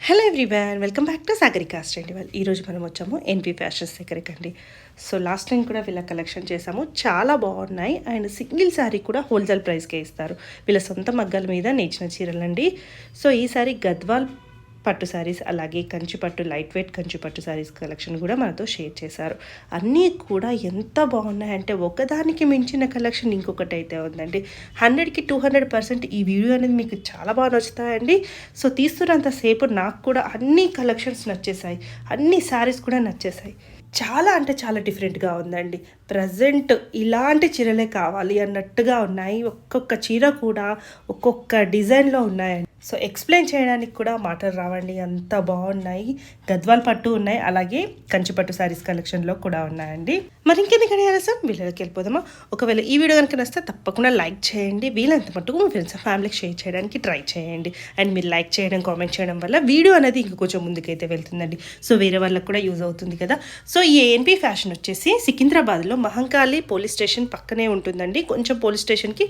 Hello everyone, welcome back to Sagarika style. ఈరోజు మనం వచ్చాము ఎన్పి ఫ్యాషన్స్ దగ్గరికి అండి. సో లాస్ట్ టైం కూడా వీళ్ళ కలెక్షన్ చేసాము, చాలా బాగున్నాయి. అండ్ సింగిల్ శారీ కూడా హోల్సేల్ ప్రైస్కే ఇస్తారు. వీళ్ళ సొంత మగ్గాల మీద నేర్చిన చీరలండి. సో ఈసారి గద్వాల్ పట్టు శారీస్, అలాగే కంచిపట్టు, లైట్ వెయిట్ కంచిపట్టు శారీస్ కలెక్షన్ కూడా మనతో షేర్ చేశారు. అన్నీ కూడా ఎంత బాగున్నాయంటే ఒకదానికి మించిన కలెక్షన్ ఇంకొకటి అయితే ఉందండి. 100కి 200% ఈ వీడియో అనేది మీకు చాలా బాగా నచ్చుతాయండి. సో తీస్తున్నంతసేపు నాకు కూడా అన్ని కలెక్షన్స్ నచ్చేసాయి, అన్ని శారీస్ కూడా నచ్చేసాయి. చాలా అంటే చాలా డిఫరెంట్గా ఉందండి. ప్రజెంట్ ఇలాంటి చీరలే కావాలి అన్నట్టుగా ఉన్నాయి. ఒక్కొక్క చీర కూడా ఒక్కొక్క డిజైన్లో ఉన్నాయండి. సో ఎక్స్ప్లెయిన్ చేయడానికి కూడా మాటలు రావండి, అంత బాగున్నాయి. గద్వాల్ పట్టు ఉన్నాయి, అలాగే కంచిపట్టు శారీస్ కలెక్షన్లో కూడా ఉన్నాయండి. మరి ఇంకెందుకని ఆలస్యం వీళ్ళకి వెళ్ళిపోదామా? ఒకవేళ ఈ వీడియో కనుక నచ్చితే తప్పకుండా లైక్ చేయండి. వీళ్ళంత మట్టుకు మీ ఫ్రెండ్స్ ఫ్యామిలీకి షేర్ చేయడానికి ట్రై చేయండి. అండ్ మీరు లైక్ చేయడం, కామెంట్ చేయడం వల్ల వీడియో అనేది ఇంకా కొంచెం ముందుకైతే వెళ్తుందండి. సో వేరే వాళ్ళకి కూడా యూజ్ అవుతుంది కదా. సో ఈ ఏఎన్పి ఫ్యాషన్ వచ్చేసి సికింద్రాబాద్లో మహంకాళి పోలీస్ స్టేషన్ పక్కనే ఉంటుందండి. కొంచెం పోలీస్ స్టేషన్కి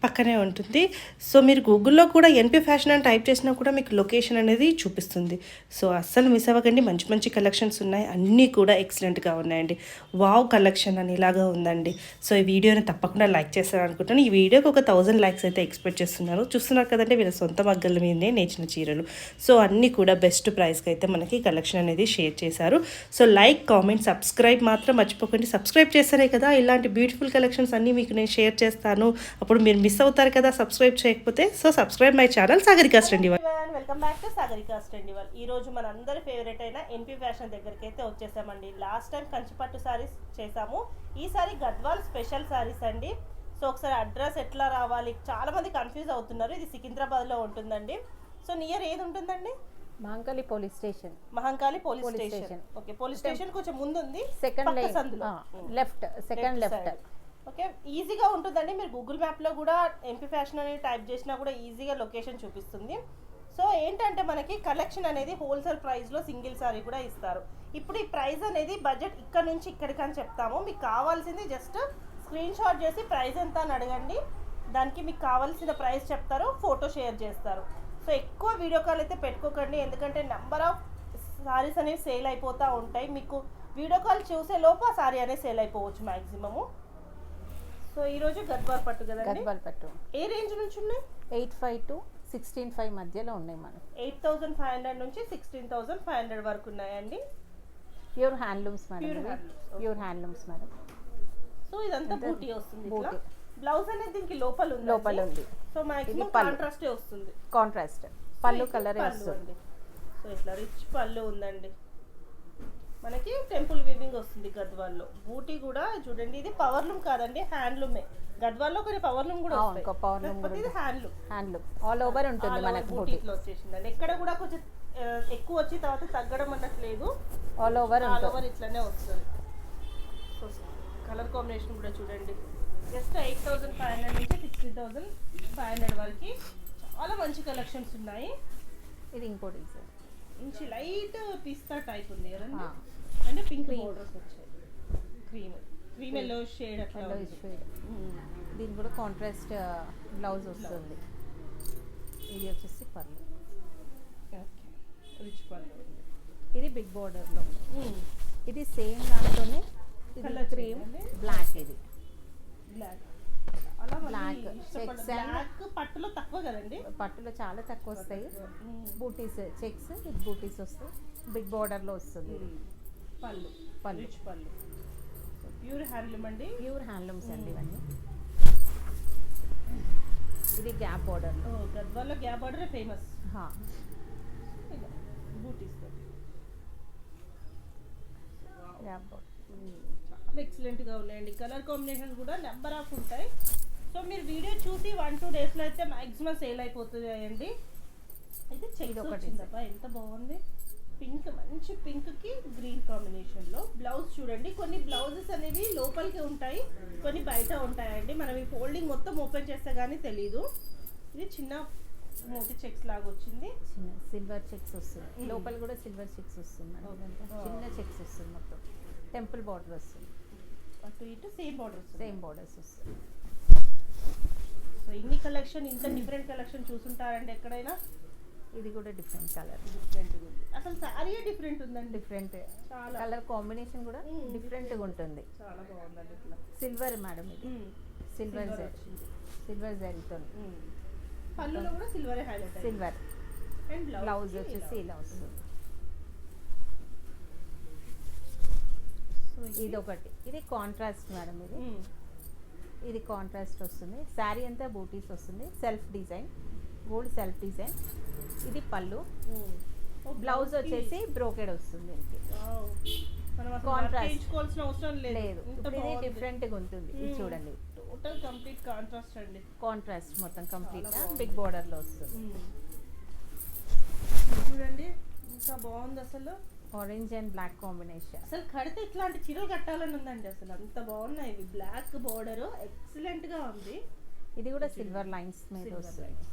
పక్కనే ఉంటుంది. సో మీరు గూగుల్లో కూడా ఎన్పి ఫ్యాషన్ అని టైప్ చేసినా కూడా మీకు లొకేషన్ అనేది చూపిస్తుంది. సో అస్సలు మిస్ అవ్వకండి, మంచి మంచి కలెక్షన్స్ ఉన్నాయి, అన్నీ కూడా ఎక్సలెంట్గా ఉన్నాయండి. వావ్ కలెక్షన్ అని ఇలాగా ఉందండి. సో ఈ వీడియోని తప్పకుండా లైక్ చేస్తారని అనుకుంటాను. ఈ వీడియోకి ఒక 1000 లైక్స్ అయితే ఎక్స్పెక్ట్ చేస్తున్నాను. చూస్తున్నారు కదండి, వీళ్ళ సొంత మగ్గల మీదనే నేర్చిన చీరలు. సో అన్నీ కూడా బెస్ట్ ప్రైస్కి అయితే మనకి కలెక్షన్ అనేది షేర్ చేశారు. సో లైక్, కామెంట్, సబ్స్క్రైబ్ మాత్రం మర్చిపోకండి. సబ్స్క్రైబ్ చేస్తారే కదా ఇలాంటి బ్యూటిఫుల్ కలెక్షన్స్ అన్నీ మీకు నేను షేర్ చేస్తాను. అప్పుడు మీరు మిస్ అవుతారు కదా సబ్స్క్రైబ్ చేయకపోతే. So subscribe my channel Sagarika style. Welcome back to Sagarika style. ఈ రోజు మన అందరి ఫేవరెట్ అయిన ఎన్పి ఫ్యాషన్ దగ్గరికి అయితే వచ్చేసామండి. లాస్ట్ టైం కంచిపట్టు సారీస్ చేసాము, ఈసారి గద్వాల్ స్పెషల్ సారీస్ అండి. సో ఒకసారి అడ్రస్ ఎట్లా రావాలి, చాలా మంది కన్ఫ్యూజ్ అవుతున్నారు. ఇది సికింద్రాబాద్లో ఉంటుందండి. సో నియర్ ఏది ఉంటుందండి? Mahankali police station. Mahankali police station. Okay, police station కొంచెం ముందు ఉంది, second left, second left. Okay, ఈజీగా ఉంటుందండి. మీరు గూగుల్ మ్యాప్లో కూడా ఎంపీ ఫ్యాషన్ అని టైప్ చేసినా కూడా ఈజీగా లొకేషన్ చూపిస్తుంది. సో ఏంటంటే మనకి కలెక్షన్ అనేది హోల్సేల్ ప్రైస్లో సింగిల్ సారీ కూడా ఇస్తారు. ఇప్పుడు ఈ ప్రైస్ అనేది బడ్జెట్ ఇక్కడ నుంచి ఇక్కడికి అని చెప్తాము. మీకు కావాల్సింది జస్ట్ స్క్రీన్ షాట్ చేసి ప్రైస్ ఎంత అని అడగండి, దానికి మీకు కావాల్సిన ప్రైస్ చెప్తారు, ఫోటో షేర్ చేస్తారు. సో ఎక్కువ వీడియో కాల్ అయితే పెట్టుకోకండి, ఎందుకంటే నెంబర్ ఆఫ్ సారీస్ అనేవి సేల్ అయిపోతూ ఉంటాయి. మీకు వీడియో కాల్ చూసే లోపు ఆ సారీ అనేది సేల్ అయిపోవచ్చు మ్యాక్సిమము. సో ఈరోజు గద్వాల్ పట్టు కదండి. గద్వాల్ పట్టు ఏ రేంజ్ నుంచి ఉన్నాయి? 8,500 to 16,500 మధ్యలో ఉన్నాయి మనకి. 8,500 నుంచి 16,500 వరకు ఉన్నాయండి. Pure handlooms madam, pure handlooms madam. So ఇదంతా బూటీ వస్తుంది. బ్లౌజ్ అనేది దీనికి లోపల ఉంది. సో మాక్సిమం కాంట్రాస్టే వస్తుంది. కాంట్రాస్ట్ పళ్ళు కలర్ వస్తుంది. సో ఇట్లా రిచ్ పళ్ళు ఉందండి. మనకి టెంపుల్ వీవింగ్ వస్తుంది గద్వాల్లో. బూటీ కూడా చూడండి, ఇది పవర్లూమ్ కాదండి, హ్యాండ్లూమే. గద్వాల్లో కొన్ని పవర్లూమ్ కూడా వస్తాయి, ఇది హ్యాండ్లూమ్ ఆల్ ఓవర్ ఉంటుంది మనకి. బూటీలో వచ్చేసిందండి. ఎక్కడ కూడా కొంచెం ఎక్కువ వచ్చి తర్వాత తగ్గడం అన్నట్లేదు, ఆల్ ఓవర్ ఇట్లానే వస్తుంది. సో కలర్ కాంబినేషన్ కూడా చూడండి, జస్ట్ 8,500 నుంచి 16,500 వరకు చాలా మంచి కలెక్షన్స్ ఉన్నాయి. ఇది ఇంకో డిజైన్, మంచి లైట్ పిస్తా టైప్ ఉంది కదండి, అంటే పింక్ బోర్డర్స్ వచ్చాయి, క్రీమ్ ఎల్లో షేడ్ అట్లా షేడ్. దీనికి కూడా కాంట్రాస్ట్ బ్లౌజ్ వస్తుంది. ఇది వచ్చేసి పళ్ళు, రిచ్ పళ్ళు. ఇది బిగ్ బోర్డర్లో. ఇది సేమ్ దాంట్లోనే కలర్ క్రీమ్ బ్లాక్. ఇది బ్లాక్ పట్టులో తక్కువ కదండి, పట్టులో చాలా తక్కువ వస్తాయి. బూటీస్ చెక్స్ విత్ బూటీస్ వస్తాయి, బిగ్ బార్డర్ లో వస్తుంది. పళ్ళు రిచ్ పళ్ళు, ప్యూర్ హ్యాండ్లూమ్ అండి, ప్యూర్ హ్యాండ్లూమ్స్ అండి ఇవన్నీ. ఇది గ్యాప్ బార్డర్. గద్వాల్లో గ్యాప్ బార్డర్ ఫేమస్. బూటీస్ గ్యాప్ బార్డర్ చాలా ఎక్సలెంట్గా ఉన్నాయండి. కలర్ కాంబినేషన్స్ కూడా నెంబర్ ఆఫ్ ఉంటాయి. సో మీరు వీడియో చూసి 1-2 డేస్లో అయితే మ్యాక్సిమం సేల్ అయిపోతున్నాయండి. అయితే చెక్ ఒకటి ఎంత బాగుంది, పింక్, మంచి పింక్కి గ్రీన్ కాంబినేషన్లో. బ్లౌజ్ చూడండి, కొన్ని బ్లౌజెస్ అనేవి లోపలికి ఉంటాయి, కొన్ని బయట ఉంటాయండి. మనం ఈ ఫోల్డింగ్ మొత్తం ఓపెన్ చేస్తే కానీ తెలీదు. ఇది చిన్న మోతి చెక్స్ లాగా వచ్చింది, చిన్న సిల్వర్ చెక్స్ వస్తుంది, లోపల కూడా సిల్వర్ చెక్స్ వస్తుంది, చిన్న చెక్స్ వస్తుంది. మొత్తం టెంపుల్ బార్డర్ వస్తుంది, అటు ఇటు సేమ్ బార్డర్స్ వస్తుంది. సో ఇన్ని కలెక్షన్, ఇంత డిఫరెంట్ కలెక్షన్ చూసుంటారండి ఎక్కడైనా. ఇది కూడా డిఫరెంట్ కలర్, డిఫరెంట్ ఉంది. అసలు సారీ డిఫరెంట్ ఉందండి. డిఫరెంట్ చాలా. కలర్ కాంబినేషన్ కూడా డిఫరెంట్గా ఉంటుంది. చాలా బాగుందండి ఇట్లా. సిల్వర్ మేడం ఇది, సిల్వర్ జరీ, వచ్చింది. సిల్వర్ జరీతో పళ్ళులో కూడా సిల్వరే హైలైట్. సిల్వర్. అండ్ బ్లౌజ్ వచ్చేసి ఇలా వస్తుంది. ఇది ఒకటి, ఇది కాంట్రాస్ట్ మేడం. ఇది కాంట్రాస్ట్ వస్తుంది. శారీ అంతా బూటీస్ వస్తుంది, self design, gold self design. ఇది పళ్ళు, బ్లౌజ్ వచ్చేసి బ్రోకెడ్ వస్తుంది దీనికి. కాంట్రాస్ట్ అవసరం లేదు. ఇప్పుడు ఇది డిఫరెంట్గా ఉంటుంది. ఇది చూడండి, టోటల్ కంప్లీట్ కాంట్రాస్ట్ అండి. కాంట్రాస్ట్ మొత్తం కంప్లీట్గా బిగ్ బోర్డర్లో వస్తుంది. చూడండి ఇంకా బాగుంది అసలు. Orange and black combination. అసలు కడితే ఇట్లాంటి చీరలు కట్టాలని ఉందండి. అసలు అంత బాగున్నాయి ఇవి. బ్లాక్ బోర్డర్ ఎక్సలెంట్ గా ఉంది. ఇది కూడా సిల్వర్ లైన్స్ మీద వస్తుంది.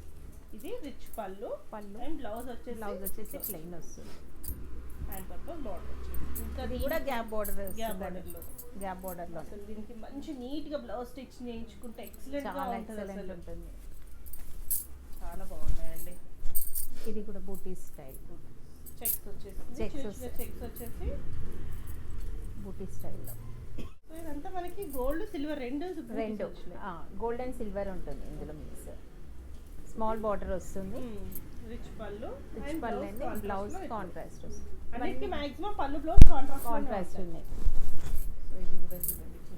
ఇది రిచ్ పళ్ళు, పళ్ళు అండ్ బ్లౌజ్ వచ్చేసి ప్లెయిన్ వస్తుంది. హ్యాండ్ పర్పస్ బార్డర్ వచ్చింది. ఇంకా ఇది కూడా గ్యాప్ బోర్డర్, గ్యాప్ బోర్డర్ లో అసలు దీనికి మంచి నీట్ గా బ్లౌజ్ స్టిచ్ చేయించుకుంటే ఎక్సలెంట్ గా చాలా ఉంటుంది. ఎక్సలెంట్ ఉంటుంది. చాలా బాగున్నాయండి. ఇది కూడా బూటీ స్టైల్, చెక్స్ వచ్చేసి బూటీ స్టైల్లో. సో ఇదంతా మనకి గోల్డ్ సిల్వర్ రెండు గోల్డ్ అండ్ సిల్వర్ ఉంటుంది ఇందులో మిక్స్. స్మాల్ బార్డర్ వస్తుంది, రిచ్ పళ్ళు అండ్ బ్లౌజ్ కాంట్రాస్ట్ వస్తుంది. అన్నిటికీ మాక్సిమం పళ్ళు బ్లౌజ్ కాంట్రాస్ట్ ఉన్నాయి.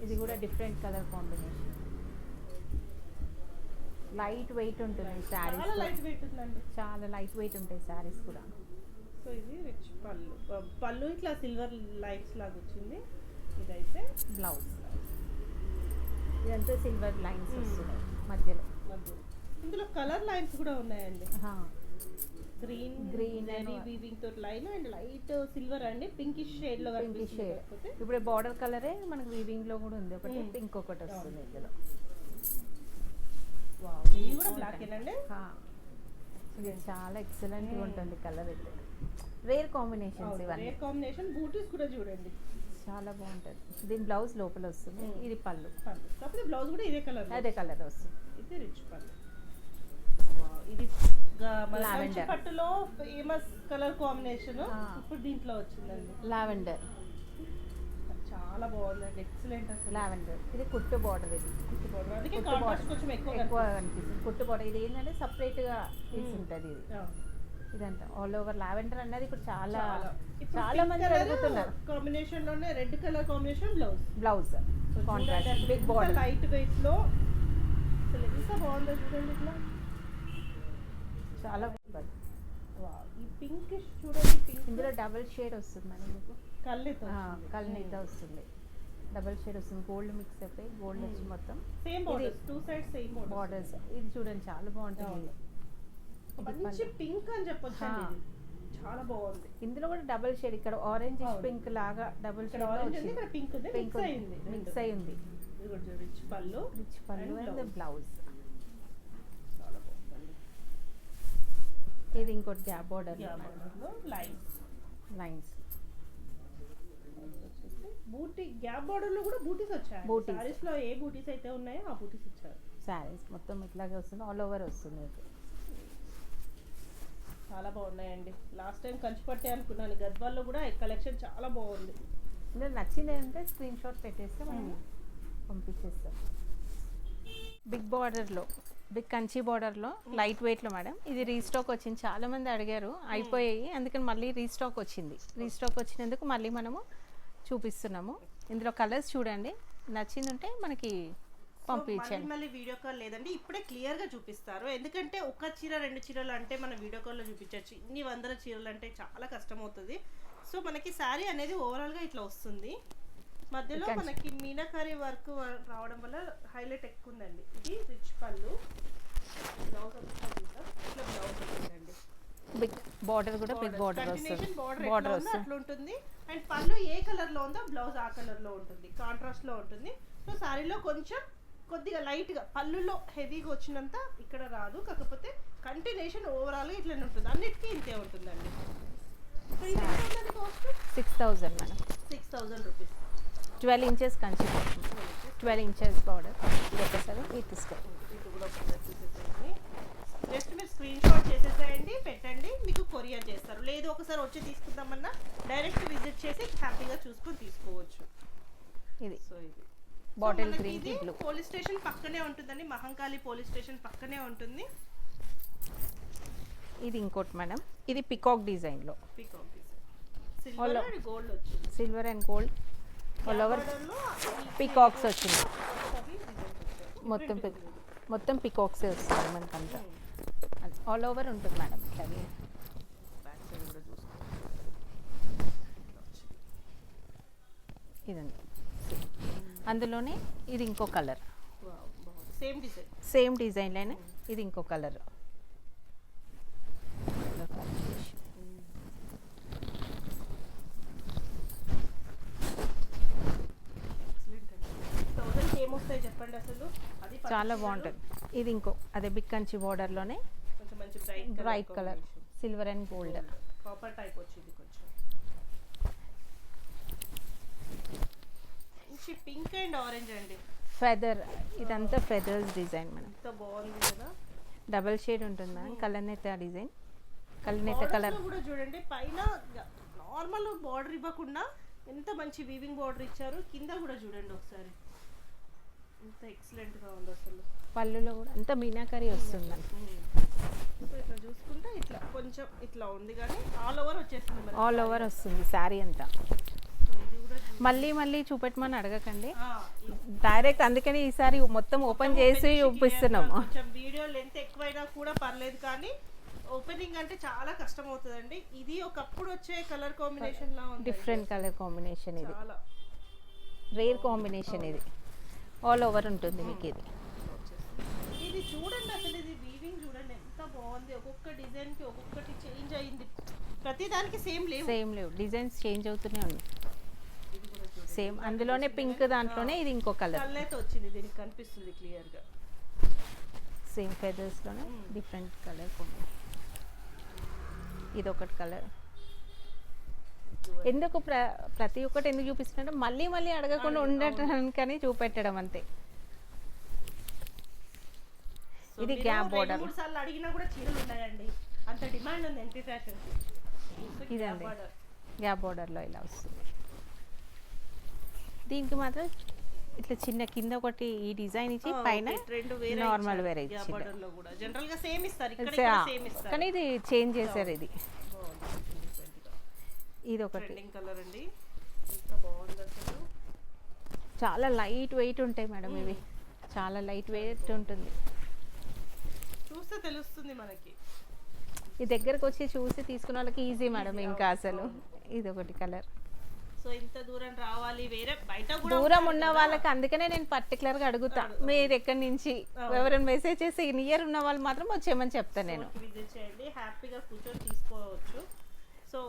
ఇది కూడా different colour combination. Light weight ఉంటుంది శారీస్, చాలా లైట్ వెయిట్ ఉందండి. చాలా లైట్ వెయిట్ ఉంటాయి శారీస్ కూడా. సో ఇది రిచ్ పళ్ళు ఇట్లా సిల్వర్ లైన్స్ లాగా వచ్చింది. ఇదైతే బ్లౌజ్, ఇదంతా సిల్వర్ లైన్స్ వస్తున్నాయి మధ్యలో. ఇందులో కలర్ లైన్స్ కూడా ఉన్నాయండి. గ్రీన్ వీవింగ్ తోటి లైన్ అండ్ లైట్ సిల్వర్ అండి, పింకిష్ షేడ్ లో. Pinkish shade. ఇప్పుడు బార్డర్ కలరే మనకు వీవింగ్ లో కూడా ఉంది. ఒకటి పింక్ ఒకటి వస్తుంది ఇందులో. ఇది కూడా బ్లాక్ ఏనండి. ఇది చాలా ఎక్సలెంట్ గా ఉంటుంది కలర్ అయితే. రేర్ కాంబినేషన్స్ ఇవన్నీ. Rare combination. బూటీస్ కూడా చూడండి చాలా బాగుంటుంది. దీని బ్లౌజ్ లోపల వస్తుంది. ఇది పళ్ళు, కాకపోతే బ్లౌజ్ కూడా ఇదే కలర్ వస్తుంది. ఇది రిచ్ పళ్ళు. ఇది లావెండర్ పట్టులో ఫేమస్ కలర్ కాంబినేషన్ ఇప్పుడు దీంట్లో వచ్చిందండి. లావెండర్ చాలా బాగుందండి, ఎక్సలెంట్ అసలు. లావెండర్. ఇది కుట్టు బార్డర్. ఇది కుట్టు బార్డర్, అందుకే కాంట్రాస్ట్ కొంచెం ఎక్కువ అనిపిస్తుంది. కుట్టు బార్డర్ ఇది ఏంటంటే సపరేట్ గా తీసి ఉంటుంది. ఇది ఇదంతా ఆల్ ఓవర్ లావెండర్ అన్నది ఇప్పుడు చాలా మంది అడుగుతున్నారు. కాంబినేషన్ లోనే red colour combination blouse contrast big border light weight లో. అసలు ఎంత బాగుందో చూడండి ఇట్లా. చాలా బాగుంది. ఈ పింకిష్ చూడండి, పింక్ ఇందులో డబుల్ షేడ్ వస్తుంది మనకి. మీకు కల్నేత వస్తుంది, డబుల్ షేడ్ వస్తుంది. గోల్డ్ మిక్స్ అయిపోయి గోల్డ్ వచ్చి మొత్తం same borders, two side same borders. ఇది చూడండి చాలా బాగుంటుంది. మంచి పింక్ అని చెప్పొచ్చు. చాలా బాగుంది. ఇందులో కూడా డబుల్ షేడ్, ఇక్కడ ఆరెంజ్ పింక్ లాగా డబుల్ షేడ్ ఇక్కడ పింక్ మిక్స్ అయి ఉంది. రిచ్ పళ్ళు అండ్ బ్లౌజ్. చాలా బాగుంది. ఇది ఇంకోటి గ్యాప్ బోర్డర్ లైన్స్. బూటీ గ్యాప్ బోర్డర్ లో కూడా బూటీస్ వచ్చాయి. సారీస్ లో ఏ బూటీస్ అయితే ఉన్నాయో ఆ బూటీస్ ఇచ్చారు. సారీస్ మొత్తం ఇట్లాగే వస్తుంది, ఆల్ ఓవర్ వస్తుంది. చాలా బాగున్నాయండి. లాస్ట్ టైం కంచిపట్టే అనుకున్నాను, గద్వాల్లో కూడా కలెక్షన్ చాలా బాగుంది. ఇందులో నచ్చింది అంటే స్క్రీన్ షాట్ పెట్టేస్తే మనం పంపించేస్తాం. బిగ్ బార్డర్లో, బిగ్ కంచి బార్డర్లో లైట్ వెయిట్లో మేడం. ఇది రీస్టాక్ వచ్చింది, చాలామంది అడిగారు, అయిపోయాయి, అందుకని మళ్ళీ రీస్టాక్ వచ్చింది. రీస్టాక్ వచ్చినందుకు మళ్ళీ మనము చూపిస్తున్నాము. ఇందులో కలర్స్ చూడండి, నచ్చిందంటే మనకి పంపించండి. మళ్ళీ వీడియో కాల్ లేదండి, ఇప్పుడే క్లియర్గా చూపిస్తారు. ఎందుకంటే ఒక చీర రెండు చీరలు అంటే మనం వీడియో కాల్లో చూపించవచ్చు. ఇన్ని వందల చీరలు అంటే చాలా కష్టం అవుతుంది. సో మనకి శారీ అనేది ఓవరాల్గా ఇట్లా వస్తుంది. మధ్యలో మనకి మీనాకారి వర్క్ రావడం వల్ల హైలైట్ ఎక్కువ ఉందండి. ఇది రిచ్ పళ్ళు, బ్లౌజ్ ఇట్లా బ్లౌజ్ వస్తుందండి. బిగ్ బార్డర్ కూడా బిగ్ బార్డర్ వస్తుంది, బార్డర్ వస్తుంది అట్లా ఉంటుంది. అండ్ పళ్ళు ఏ కలర్ లో ఉందో బ్లౌజ్ ఆ కలర్ లో ఉంటుంది, కాంట్రాస్ట్ లో ఉంటుంది. సో శారీలో కొంచెం కొద్దిగా లైట్ గా పళ్ళులో హెవీగా వచ్చినంత ఇక్కడ రాదు, కాకపోతే కంటిన్యూషన్ ఓవరాల్ గా ఇట్లా ఉంటుంది. అన్నిటికీ ఇంతే ఉంటుందండి. 6000 madam, 6000 rupees. 12 inches Kanchi, 12 inches border. ఇది ఒకసారి ఇది తీసుకోండి. జస్ట్ మీరు స్క్రీన్ షాట్ చేసేసేయండి, పెట్టండి, మీకు కొరియర్ చేస్తారు. లేదు ఒకసారి వచ్చి తీసుకుందామన్నా డైరెక్ట్ విజిట్ చేసి హ్యాపీగా చూసుకొని తీసుకోవచ్చు. ఇది సో ఇది బాటిల్ గ్రీన్ కి బ్లూ. పోలీస్ స్టేషన్ పక్కనే ఉంటుందండి, మహంకాళి పోలీస్ స్టేషన్ పక్కనే ఉంటుంది. ఇది ఇంకోటి మేడం, ఇది పికాక్ డిజైన్ లో పీకాక్ సిల్వర్ అండ్ గోల్డ్ వచ్చింది. Silver and gold all over peacocks వచ్చింది. మొత్తం పికాక్సే వస్తుంది మనకంతా. ఆల్ ఓవర్ ఉంటుంది మేడం ఇట్లా. బ్యాక్ సైడ్ కూడా చూసుకోండి. ఇదండి అందులోనే ఇది ఇంకో కలర్, సేమ్ డిజైన్, సేమ్ డిజైన్లోనే ఇది ఇంకో కలర్. ఏమొస్తాయి చెప్పండి అసలు. అది చాలా బాగుంటుంది. ఇది ఇంకో అదే బిగ్ కంచి బార్డర్లోనే కొంచెం మంచి bright colour silver and gold copper type వచ్చింది కొంచెం. మంచి పింక్ అండ్ ఆరెంజ్ అండి, ఫెదర్. ఇదంతా ఫెదర్స్ డిజైన్ మేడం. ఎంత బాగుంది కదా. డబల్ షేడ్ ఉంటుంది మేడం. కలర్నెత్త డిజైన్, కలర్నెత్త కలర్ కూడా చూడండి. పైన నార్మల్ బార్డర్ ఇవ్వకుండా ఎంత మంచి వీవింగ్ బార్డర్ ఇచ్చారు. కింద కూడా చూడండి ఒకసారి, ఎంత ఎక్సలెంట్ గా ఉంది అసలు. పళ్ళులో కూడా అంత మీనాకరీ వస్తుందండి. సో ఇట్లా చూసుకుంటే ఇట్లా కొంచెం ఇట్లా ఉంది కానీ ఆల్ ఓవర్ వచ్చేస్తుంది మనకి. ఆల్ ఓవర్ వస్తుంది శారీ అంతా. సో ఇది కూడా మళ్ళీ చూపెట్టమని అడగకండి ఇది డైరెక్ట్. అందుకని ఈసారి మొత్తం ఓపెన్ చేసి చూపిస్తున్నాము. కొంచెం వీడియో లెంత్ ఎక్కువైనా కూడా పర్లేదు కానీ ఓపెనింగ్ అంటే చాలా కష్టం అవుతుందండి. ఇది ఒకప్పుడు వచ్చే కలర్ కాంబినేషన్ లా ఉంది, డిఫరెంట్ కలర్ కాంబినేషన్. ఇది చాలా రేర్ కాంబినేషన్. ఇది ఆల్ ఓవర్ ఉంటుంది మీకు. ఇది ఇది చూడండి అసలు, ఇది వీవింగ్ చూడండి ఎంత బాగుంది. ఒక్కొక్క డిజైన్ కి ఒక్కొక్కటి చేంజ్ అయింది, ప్రతి దానికి సేమ్ లేవు, డిజైన్స్ చేంజ్ అవుతూనే ఉన్నాయి. ఇది కూడా చూడండి. సేమ్ అందులోనే పింక్ దాంట్లోనే ఇది ఇంకో కలర్. కళ్ళైతే వచ్చింది, దీనికి కనిపిస్తుంది క్లియర్ గా. సేమ్ ఫెదర్స్లోనే డిఫరెంట్ కలర్ కాంబినేషన్. ఇది ఒకటి కలర్. ఎందుకు ప్రతి ఒక్కటి ఎందుకు చూపిస్తున్నట్టు మళ్ళీ అడగకుండా ఉండటానికని చూపెట్టడం అంతే. ఇది గ్యాప్ బోర్డర్. 3 సార్లు అడిగినా కూడా చీరలు ఉన్నాయండి, అంత డిమాండ్ ఉంది ఎన్పీ ఫ్యాషన్ కి. ఇదండి గ్యాప్ బోర్డర్లో ఇలా వస్తుంది. దీనికి మాత్రం ఇట్లా చిన్న కింద ఒకటి ఈ డిజైన్ ఇచ్చి పైన నార్మల్ వేరే ఇచ్చి బోర్డర్ లో కూడా జనరల్ గా సేమ్ ఇస్తారు, ఇక్కడ సేమ్ ఇస్తారు కానీ ఇది చేంజ్ చేశారు. ఇది ఇది ఒకటి ట్రెండింగ్ కలర్ అండి, ఎంత బాగుంది అసలు. చాలా లైట్ వెయిట్ ఉంటాయి మేడం ఇవి, చాలా లైట్ వెయిట్ ఉంటుంది. చూస్తే తెలుస్తుంది మనకి. ఈ దగ్గరకు వచ్చి చూసి తీసుకున్న వాళ్ళకి ఈజీ మేడం ఇంకా అసలు. ఇది ఒకటి కలర్. సో ఇంత దూరం రావాలి, వేరే బయట కూడా దూరం ఉన్న వాళ్ళకి అందుకనే నేను పర్టికులర్ గా అడుగుతా, మీరు ఎక్కడి నుంచి ఎవరైనా మెసేజ్ చేసి నియర్ ఉన్న వాళ్ళు మాత్రం వచ్చేయమని చెప్తాను నేను. విజిట్ చేయండి, హ్యాపీగా కూర్చొని తీసుకోవచ్చు. సో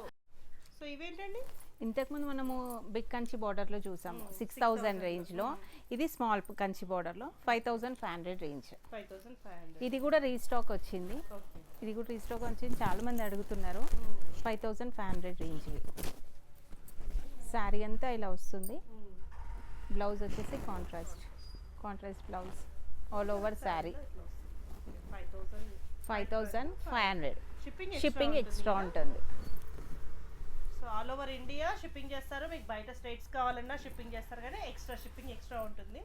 సో ఇవేంటండి, ఇంతకుముందు మనము బిగ్ కంచి బార్డర్లో చూసాము 6000 రేంజ్లో. ఇది స్మాల్ కంచి బార్డర్లో 5500 రేంజ్. 5500. ఇది కూడా రీస్టాక్ వచ్చింది. ఓకే, ఇది కూడా రీస్టాక్ వచ్చింది, చాలా మంది అడుగుతున్నారు. 5500 రేంజ్. శారీ అంతా ఇలా వస్తుంది. బ్లౌజ్ వచ్చేసి contrast blouse all over sari. 5500. Shipping extra ఉంటుంది. So all over India shipping చేస్తారు. మీకు బయట స్టేట్స్ కావాలన్నా షిప్పింగ్ చేస్తారు, కానీ షిప్పింగ్ ఎక్స్ట్రా ఉంటుంది.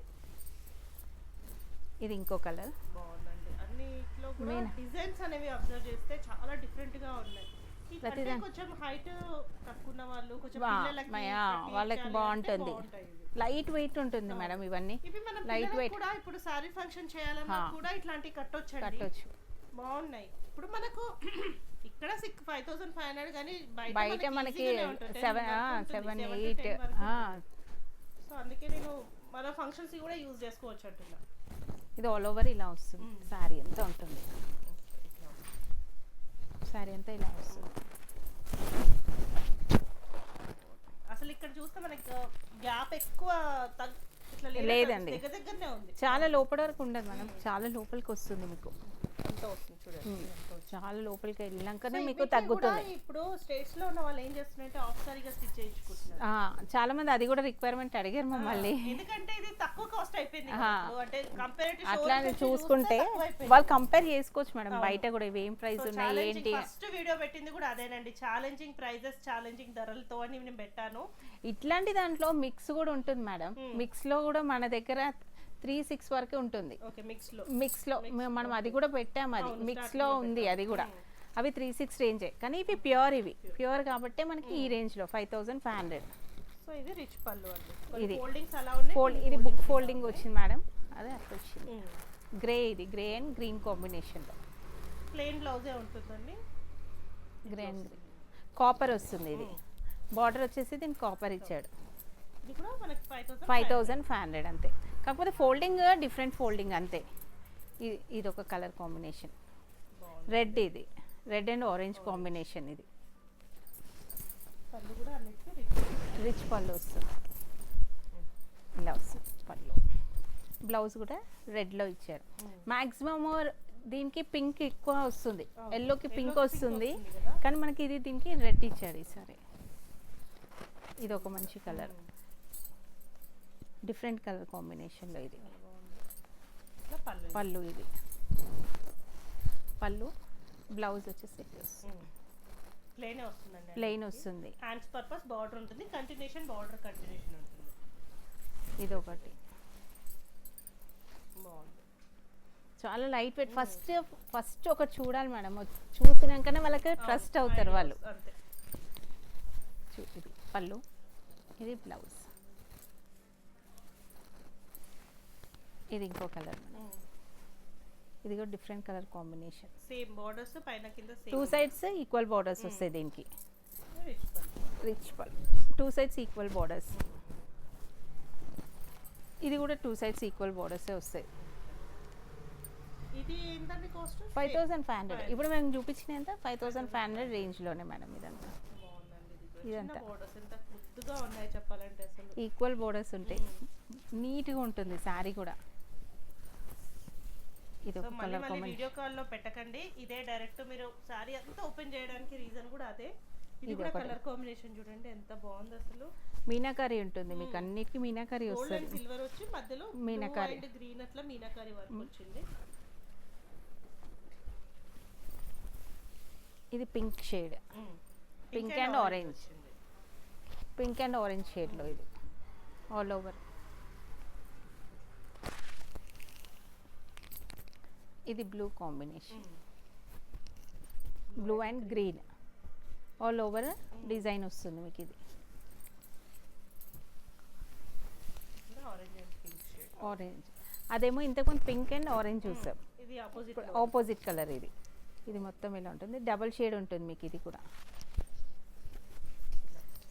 ఇది ఇంకో కలర్ బాగుందండి. అన్నిట్లో కూడా డిజైన్స్ అనేవి అబ్జర్వ్ చేస్తే చాలా డిఫరెంట్ గా ఉన్నాయి. అంటే కొంచెం హైట్ తక్కువ ఉన్న వాళ్ళు, కొంచెం వాళ్ళకి బాగుంటుంది. లైట్ వెయిట్ ఉంటుంది మేడం ఇవన్నీ. ఇవి మనం లైట్ వెయిట్ కూడా ఇప్పుడు సారీ ఫంక్షన్ చేయాలన్నా కూడా ఇట్లాంటి కట్టొచ్చు. బాగున్నాయి. ఇప్పుడు మనకు ఇక్కడ 5500 కానీ బయట మనకి 7, 8. సో అందుకే నేను మన ఫంక్షన్స్ కూడా యూజ్ చేసుకోవచ్చు అంటున్నా. ఇది ఆల్ ఓవర్ ఇలా వస్తుంది. శారీ అంతా ఉంటుంది. శారీ అంతా ఇలా వస్తుంది. అసలు ఇక్కడ చూస్తే మనకి గ్యాప్ ఎక్కువ ఇట్లా లేదండి, దగ్గరనే ఉంది. చాలా లోపల వరకు ఉండదు మేడం, చాలా లోపలికి వస్తుంది మీకు. ఇదంతా వస్తుంది చూడండి ఇదంతా వస్తుంది. చాలా లోపలికి వెళ్ళాకనే సో మీకు వీటికి తగ్గుతుంది. కూడా ఇప్పుడు స్టేట్స్ లో ఉన్న వాళ్ళు ఏం చేస్తున్నారంటే ఆఫ్ సారీగా స్టిచ్ చేయించుకుంటున్నారు. చాలా మంది అది కూడా రిక్వైర్మెంట్ అడిగారు మమ్మల్ని. ఎందుకంటే ఇది తక్కువ కాస్ట్ అయిపోయింది ఆ. ఇప్పుడు. అంటే కంపేరేటివ్ అట్లా అని చూసుకుంటే వాళ్ళు కంపేర్ చేసుకోవచ్చు మేడం, బయట కూడా ఇవి ఏం ప్రైస్ ఉన్నాయి ఏంటి. ఫస్ట్ వీడియో పెట్టింది కూడా అదేనండి, ఛాలెంజింగ్ ప్రైజెస్ ఛాలెంజింగ్ ధరలతో అని నేను పెట్టాను. ఇట్లాంటి దాంట్లో మిక్స్ కూడా ఉంటుంది మేడం. మిక్స్ లో కూడా మన దగ్గర 3-6 వరకే ఉంటుంది. ఓకే మిక్స్ లో మనం అది కూడా పెట్టాము, అది మిక్స్ లో ఉంది అది కూడా. అవి 3-6 రేంజే, కానీ ఇవి ప్యూర్ కాబట్టి మనకి ఈ రేంజ్ లో 5500. సో ఇది రిచ్ పళ్ళు అండి. ఇది ఫోల్డింగ్స్ అలా ఉన్నాయి. ఇది బుక్ ఫోల్డింగ్ వచ్చింది మేడం, అదే అట్లా వచ్చింది. గ్రే, ఇది గ్రే అండ్ గ్రీన్ కాంబినేషన్ లో ప్లెయిన్ బ్లౌజే ఉంటుందండి. గ్రే అండ్ గ్రీన్ కాపర్ వస్తుంది. ఇది బార్డర్ వచ్చేసి దీనికి కాపర్ ఇచ్చాడు. ఇది కూడా మనకి 5500 అంతే, కాకపోతే ఫోల్డింగ్ డిఫరెంట్ ఫోల్డింగ్ అంతే. ఇది ఒక కలర్ కాంబినేషన్ రెడ్, ఇది రెడ్ అండ్ ఆరెంజ్ కాంబినేషన్. ఇది పళ్ళు కూడా అన్నిటికీ రిచ్ పళ్ళు వస్తుంది, ఇలా వస్తుంది పళ్ళు. బ్లౌజ్ కూడా రెడ్లో ఇచ్చారు. మ్యాక్సిమమ్ దీనికి పింక్ ఎక్కువ వస్తుంది, ఎల్లోకి పింక్ వస్తుంది, కానీ మనకి ఇది దీనికి రెడ్ ఇచ్చారు ఈసారి. ఇది ఒక మంచి కలర్, డిఫరెంట్ కలర్ కాంబినేషన్లో. ఇది పళ్ళు, ఇది పళ్ళు. బ్లౌజ్ వచ్చేసి ప్లెయిన్ వస్తుందండి. ప్లెయిన్ వస్తుంది. హ్యాండ్స్ పర్పస్ బార్డర్ ఉంటుంది, కంటిన్యూషన్ బార్డర్ కంటిన్యూషన్ ఉంటుంది. ఇది ఒకటి బాగుంది, చాలా లైట్ వెయిట్. ఫస్ట్ ఒకటి చూడాలి మేడం, చూసినాకనే వాళ్ళకి ట్రస్ట్ అవుతారు వాళ్ళు. అంతే. ఇది పళ్ళు, ఇది బ్లౌజ్. ఇది ఇంకో కలర్, ఇది కూడా different colour combination. Same borders పైన కింద సేమ్. 2 సైడ్స్ ఈక్వల్ బార్డర్స్ వస్తాయి దీనికి. రిచ్ పళ్ళు, 2 సైడ్స్ ఈక్వల్ బార్డర్స్. ఇది కూడా 2 సైడ్స్ ఈక్వల్ బార్డర్సే వస్తాయి. ఇది ఎంతండి కాస్ట్? 5500. ఇప్పుడు మేము చూపించిన ఎంత 5500 రేంజ్లోనే మేడం. ఇదంతా ఇదంతా బార్డర్స్ ఎంత ముద్దుగా ఉన్నాయి చెప్పాలంటే, అసలు ఈక్వల్ బోర్డర్స్ ఉంటాయి, నీట్గా ఉంటుంది శారీ కూడా. ఇది ఒక కలర్ కాంబినేషన్. వీడియో కాల్ లో పెట్టకండి, ఇదే డైరెక్ట్ మీరు సారీ అంతా ఓపెన్ చేయడానికి రీజన్ కూడా అదే. ఇది కూడా కలర్ కాంబినేషన్ చూడండి ఎంత బాగుంది అసలు. మీనాకారి ఉంటుంది మీకు, అన్నిటికీ మీనాకారి గోల్డ్ వస్తుంది. అండ్ సిల్వర్ వచ్చి మధ్యలో మీనాకారి అండ్ గ్రీన్ అట్లా మీనాకారి వర్క్ వచ్చింది. ఇది pink shade, pink and orange, pink and orange షేడ్లో ఇది ఆల్ ఓవర్. ఇది blue combination, blue and green all over design వస్తుంది మీకు. ఇది ఆరెంజ్, అదేమో ఇంతకుముందు పింక్ అండ్ ఆరెంజ్ చూసాం, ఇది ఆపోజిట్ కలర్. ఇది మొత్తం ఇలా ఉంటుంది, డబల్ షేడ్ ఉంటుంది మీకు. ఇది కూడా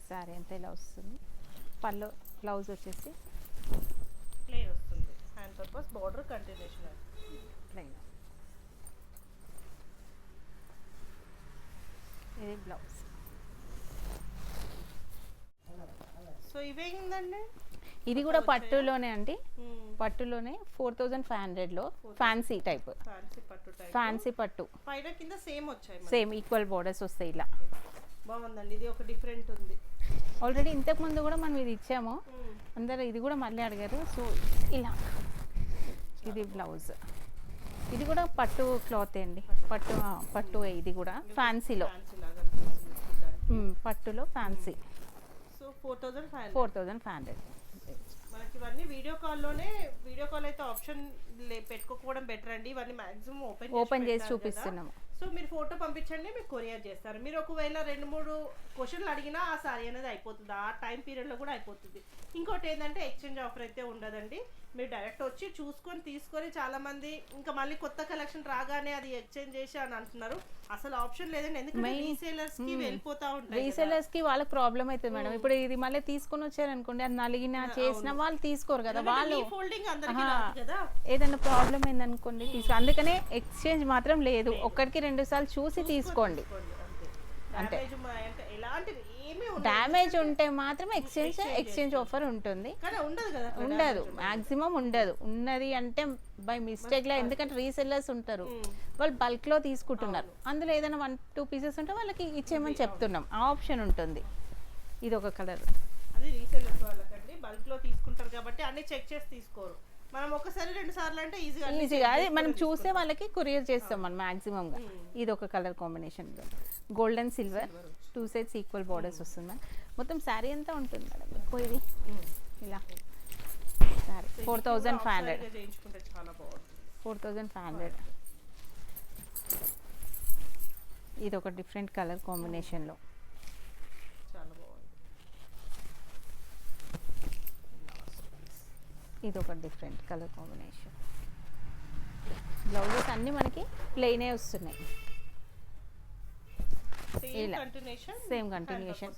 సారీ అంతా ఇలా వస్తుంది. పళ్ళు, బ్లౌజ్ వచ్చేసి ప్లెయిన్ వస్తుంది, hand purpose border continuation plain. ఇది బ్లౌజ్. సో ఇవేందండి? ఇది కూడా పట్టులోనే అండి, పట్టులోనే 4500లో ఫ్యాన్సీ టైప్, ఫ్యాన్సీ పట్టు టైప్. ఫ్యాన్సీ పట్టు పైన కింద సేమ్ వచ్చాయి, సేమ్ ఈక్వల్ బోర్డర్స్ వస్తాయి ఇలా. బాగుందండి, ఇది ఒక డిఫరెంట్ ఉంది. ఆల్రెడీ ఇంతకు ముందు కూడా మనం ఇది ఇచ్చాము, అందరూ ఇది కూడా మళ్ళీ అడిగారు. సో ఇలా ఇది బ్లౌజ్. ఇది కూడా పట్టు క్లాత్ అండి, పట్టు. ఇది కూడా ఫ్యాన్సీలో, పట్టులో ఫ్యాన్సీ. సో 4500. మనకి ఇవన్నీ వీడియో కాల్ అయితే ఆప్షన్ పెట్టుకోకపోవడం బెటర్ అండి. ఇవన్నీ మాక్సిమం ఓపెన్ చేసి చూపిస్తున్నాము. సో మీరు ఫోటో పంపించండి, మీకు కొరియర్ చేస్తారు. మీరు ఒకవేళ 2-3 క్వశ్చన్లు అడిగినా ఆ సారీ అనేది అయిపోతుంది, ఆ టైం పీరియడ్లో కూడా అయిపోతుంది. ఇంకోటి ఏంటంటే ఎక్స్చేంజ్ ఆఫర్ అయితే ఉండదండి. మీరు డైరెక్ట్ వచ్చి చూసుకొని తీసుకొని, చాలా మంది ఇంకా మళ్ళీ కొత్త కలెక్షన్ రాగానే అది ఎక్స్చేంజ్ చేసి అని అంటున్నారు. అసలు ఆప్షన్ లేదండి, ఎందుకంటే రీసేలర్స్ కి వెళ్ళిపోతా ఉంటాయి. రీసేలర్స్ కి వాళ్ళకి ప్రాబ్లం అవుతుంది మేడం. ఇప్పుడు ఇది మళ్ళీ తీసుకొని వచ్చారనుకోండి, అది నలిగినా చేసిన వాళ్ళు తీసుకోరు కదా, వాళ్ళు ఫోల్డింగ్ అందరికీ రాదు కదా. ఏదైనా ప్రాబ్లం అయిందనుకోండి అందుకనే ఎక్స్చేంజ్ మాత్రం లేదు. ఒక్కడికి 2 సార్లు చూసి తీసుకోండి, అంటే అంటే ఎలాంటివి ఏమీ డ్యామేజ్ ఉంటే మాత్రం ఎక్స్చేంజ్ ఆఫర్ ఉంటుంది. కానీ ఉండదు కదా, ఉండదు, మాక్సిమం ఉండదు. ఉన్నది అంటే బై మిస్టేక్లో, ఎందుకంటే రీసెల్లర్స్ ఉంటారు, వాళ్ళు బల్క్లో తీసుకుంటున్నారు, అందులో ఏదైనా 1-2 పీసెస్ ఉంటే వాళ్ళకి ఇచ్చేయమని చెప్తున్నాం, ఆ ఆప్షన్ ఉంటుంది. ఇది ఒక కలర్, అది రీసెల్లర్స్ వాళ్ళకండి బల్క్లో తీసుకుంటారు కాబట్టి అన్ని చెక్ చేసి తీసుకోరు. మనం ఒకసారి 2 సార్లు అంటే ఈజీగా అది మనం చూసే వాళ్ళకి కొరియర్ చేస్తాం మనం మ్యాక్సిమంగా. ఇది ఒక colour combination, gold and silver 2 sides equal borders వస్తుంది. మొత్తం శారీ ఎంత ఉంటుంది మేడం ఎక్కువ? ఇది ఇలా శారీ 4500, చేయించుకుంటే చాలా బాగుంటుంది. 4500. ఇది ఒక డిఫరెంట్ కలర్ కాంబినేషన్లో, చాలా బాగుంది. ఇది ఒక డిఫరెంట్ కలర్ కాంబినేషన్. బ్లౌజెస్ అన్నీ మనకి ప్లెయినే వస్తున్నాయి, ఇలా కంటిన్యూషన్ సేమ్ కంటిన్యూషన్.